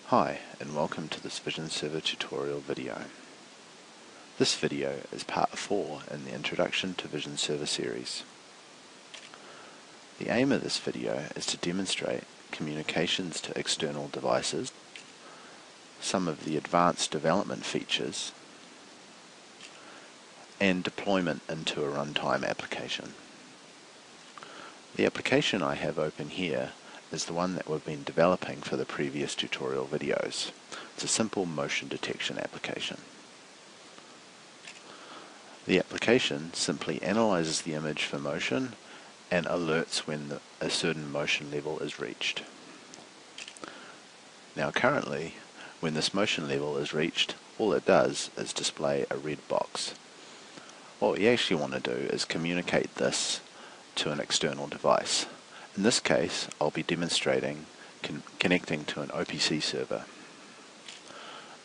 Hi, and welcome to this VisionServer tutorial video. This video is part 4 in the Introduction to VisionServer series. The aim of this video is to demonstrate communications to external devices, some of the advanced development features, and deployment into a runtime application. The application I have open here is the one that we've been developing for the previous tutorial videos. It's a simple motion detection application. The application simply analyzes the image for motion and alerts when a certain motion level is reached. Now currently, when this motion level is reached, all it does is display a red box. What we actually want to do is communicate this to an external device. In this case, I'll be demonstrating connecting to an OPC server.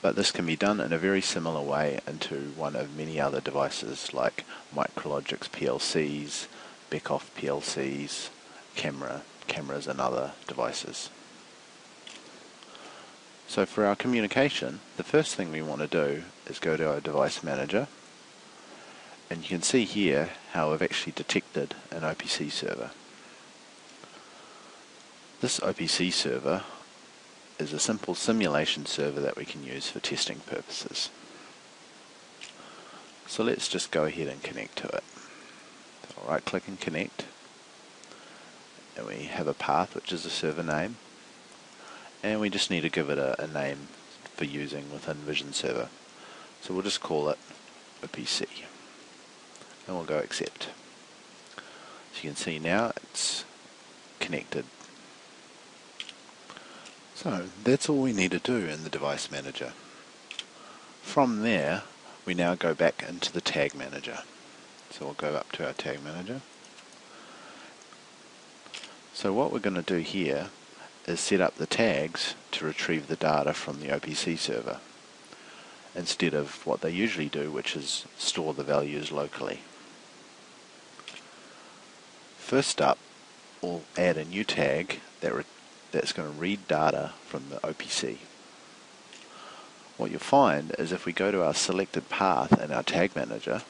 But this can be done in a very similar way into one of many other devices like Micrologic's PLCs, Beckhoff PLCs, cameras and other devices. So for our communication, the first thing we want to do is go to our device manager, and you can see here how we've actually detected an OPC server. This OPC server is a simple simulation server that we can use for testing purposes. So let's just go ahead and connect to it. So I'll right click and connect, and we have a path which is a server name, and we just need to give it a name for using within VisionServer. So we'll just call it OPC, and we'll go accept. So you can see now it's connected. So that's all we need to do in the device manager. From there, we now go back into the tag manager. So we'll go up to our tag manager. So what we're going to do here is set up the tags to retrieve the data from the OPC server, instead of what they usually do, which is store the values locally. First up, we'll add a new tag that's going to read data from the OPC. What you'll find is if we go to our selected path in our tag manager,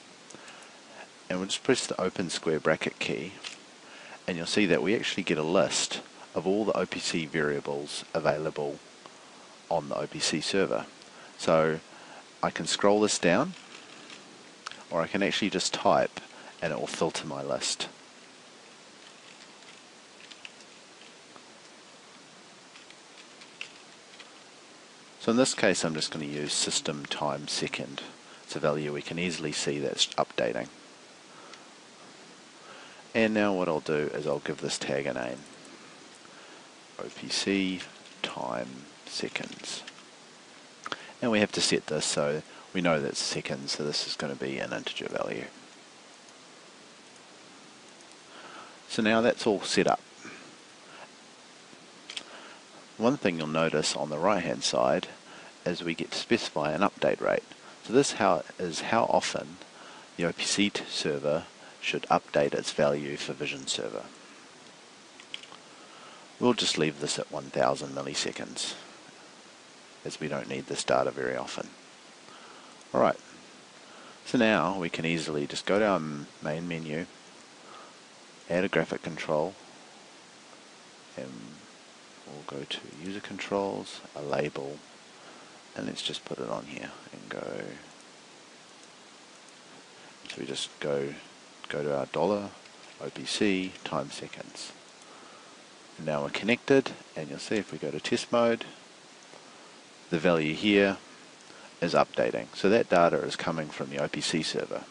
and we'll just press the open square bracket key, and you'll see that we actually get a list of all the OPC variables available on the OPC server. So I can scroll this down, or I can actually just type and it will filter my list. So in this case, I'm just going to use system time second. It's a value we can easily see that's updating. And now what I'll do is I'll give this tag a name. OPC time seconds. And we have to set this so we know that's seconds, so this is going to be an integer value. So now that's all set up. One thing you'll notice on the right hand side is we get to specify an update rate. So this is how often the OPC server should update its value for VisionServer. We'll just leave this at 1000 milliseconds, as we don't need this data very often. Alright, so now we can easily just go to our main menu, add a graphic control, and we'll go to user controls, a label, and let's just put it on here and go. So we just go to our $OPC time seconds. And now we're connected, and you'll see if we go to test mode, the value here is updating. So that data is coming from the OPC server.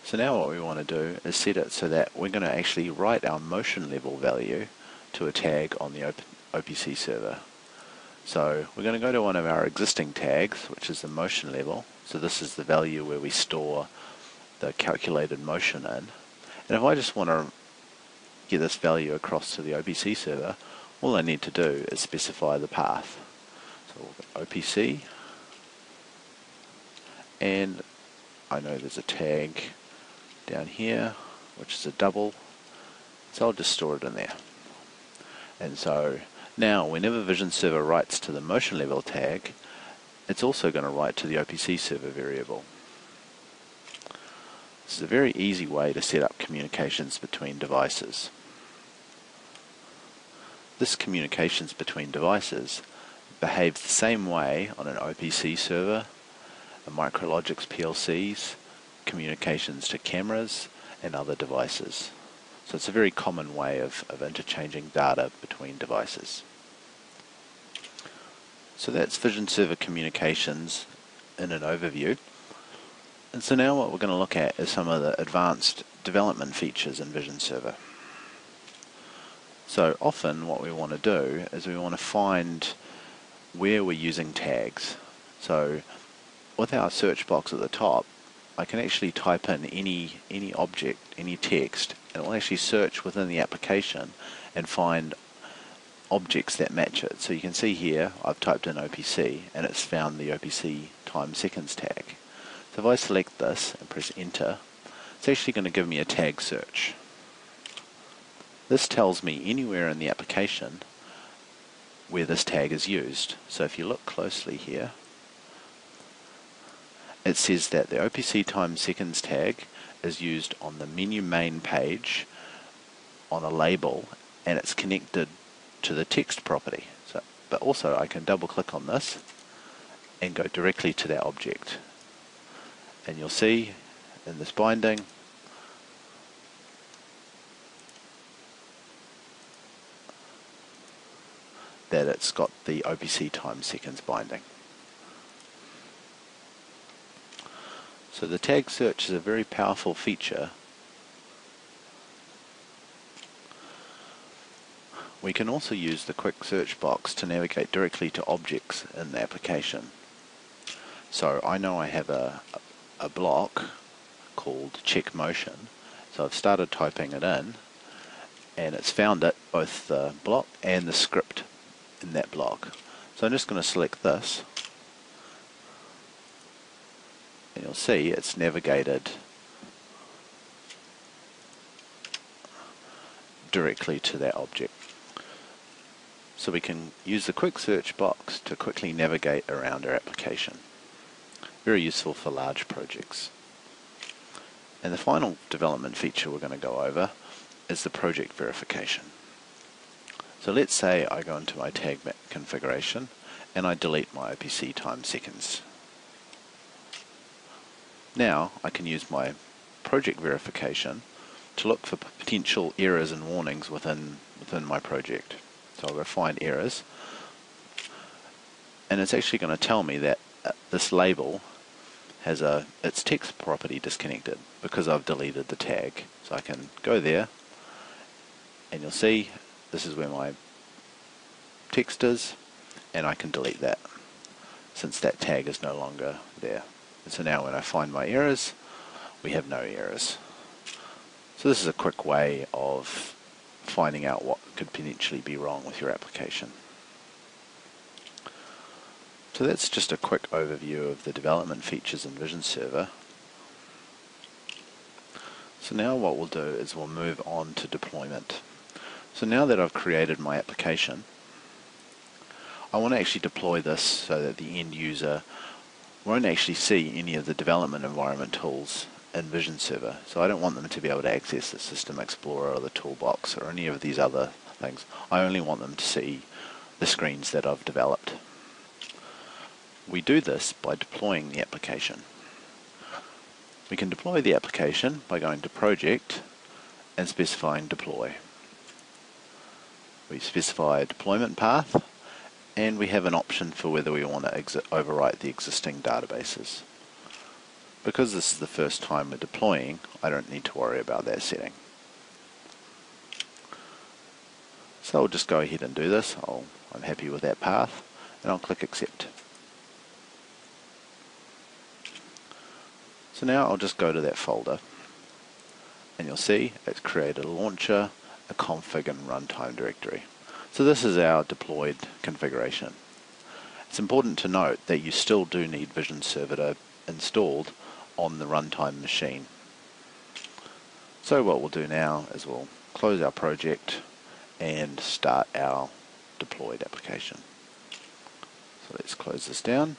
So now what we want to do is set it so that we're going to actually write our motion level value to a tag on the OPC server. So we're going to go to one of our existing tags, which is the motion level. So this is the value where we store the calculated motion in. And if I just want to get this value across to the OPC server, all I need to do is specify the path. So we'll go OPC, and I know there's a tag down here, which is a double. So I'll just store it in there. And so now whenever VisionServer writes to the motion level tag, it's also going to write to the OPC server variable. This is a very easy way to set up communications between devices. This communications between devices behaves the same way on an OPC server, a Micrologic's PLCs, communications to cameras and other devices. So it's a very common way of interchanging data between devices. So that's VisionServer communications in an overview. And so now what we're going to look at is some of the advanced development features in VisionServer. So often what we want to do is we want to find where we're using tags. So with our search box at the top, I can actually type in any object, any text, and it will actually search within the application and find objects that match it. So you can see here I've typed in OPC and it's found the OPC time seconds tag. So if I select this and press enter, it's actually going to give me a tag search. This tells me anywhere in the application where this tag is used. So if you look closely here, it says that the OPC time seconds tag is used on the menu main page on a label, and it's connected to the text property. But also I can double click on this and go directly to that object. And you'll see in this binding that it's got the OPC time seconds binding. So the tag search is a very powerful feature. We can also use the quick search box to navigate directly to objects in the application. So I know I have a block called check motion, so I've started typing it in and it's found it, both the block and the script in that block. So I'm just going to select this and you'll see it's navigated directly to that object. So we can use the quick search box to quickly navigate around our application. Very useful for large projects. And the final development feature we're going to go over is the project verification. So let's say I go into my tag configuration and I delete my OPC time seconds. Now I can use my project verification to look for potential errors and warnings within my project. So I'll go find errors, and it's actually going to tell me that this label has its text property disconnected because I've deleted the tag. So I can go there and you'll see this is where my text is, and I can delete that since that tag is no longer there. And so now when I find my errors, we have no errors. So this is a quick way of finding out what could potentially be wrong with your application. So that's just a quick overview of the development features in VisionServer. So now what we'll do is we'll move on to deployment. So now that I've created my application, I want to actually deploy this so that the end user won't actually see any of the development environment tools in VisionServer. So I don't want them to be able to access the System Explorer or the Toolbox or any of these other things. I only want them to see the screens that I've developed. We do this by deploying the application. We can deploy the application by going to Project and specifying Deploy. We specify a deployment path, and we have an option for whether we want to overwrite the existing databases. Because this is the first time we're deploying, I don't need to worry about that setting. So I'll just go ahead and do this. I'm happy with that path, and I'll click Accept. So now I'll just go to that folder, and you'll see it's created a launcher, a config and runtime directory. So this is our deployed configuration. It's important to note that you still do need VisionServer installed on the runtime machine. So what we'll do now is we'll close our project and start our deployed application. So let's close this down.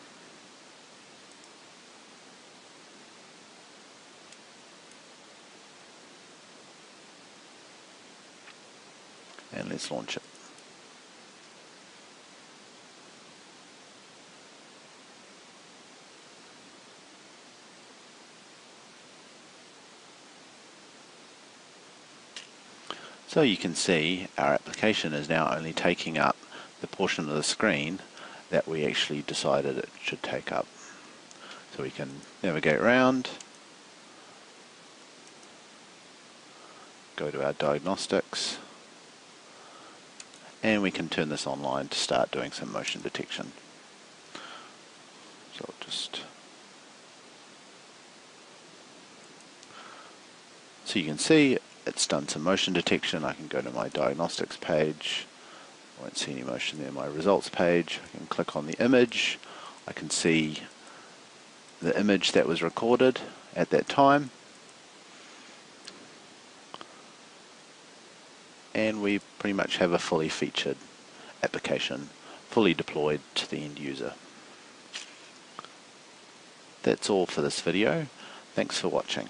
And let's launch it. So you can see our application is now only taking up the portion of the screen that we actually decided it should take up. So we can navigate around, go to our diagnostics, and we can turn this online to start doing some motion detection. So you can see it's done some motion detection. I can go to my diagnostics page. I won't see any motion there. My results page. I can click on the image. I can see the image that was recorded at that time. And we pretty much have a fully featured application, fully deployed to the end user. That's all for this video. Thanks for watching.